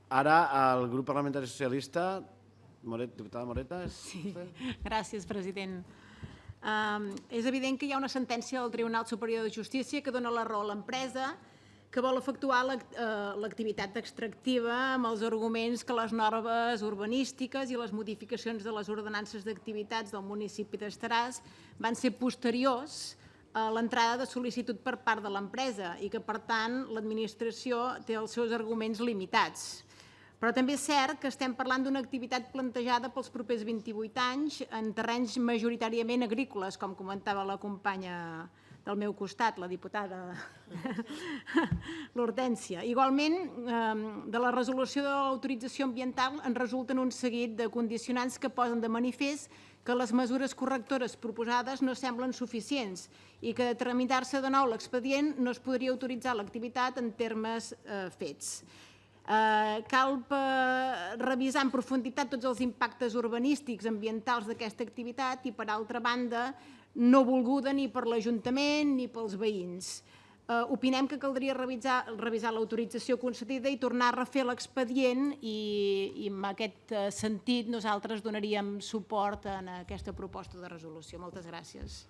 Ara, el grup parlamentari socialista, diputada Moreta. Sí, gràcies, president. És evident que hi ha una sentència del Tribunal Superior de Justícia que dona la raó a l'empresa que vol efectuar l'activitat extractiva amb els arguments que les normes urbanístiques i les modificacions de les ordenances d'activitats del municipi d'Estaràs van ser posteriors a l'entrada de sol·licitud per part de l'empresa i que, per tant, l'administració té els seus arguments limitats. Però també és cert que estem parlant d'una activitat plantejada pels propers 28 anys en terrenys majoritàriament agrícoles, com comentava la companya del meu costat, la diputada l'Hortènsia. Igualment, de la resolució de l'autorització ambiental en resulten un seguit de condicionants que posen de manifest que les mesures correctores proposades no semblen suficients i que de tramitar-se de nou l'expedient no es podria autoritzar l'activitat en termes fets. Cal revisar en profunditat tots els impactes urbanístics ambientals d'aquesta activitat i, per altra banda, no volguda ni per l'Ajuntament ni pels veïns. Opinem que caldria revisar l'autorització concedida i tornar a refer l'expedient i en aquest sentit nosaltres donaríem suport a aquesta proposta de resolució. Moltes gràcies.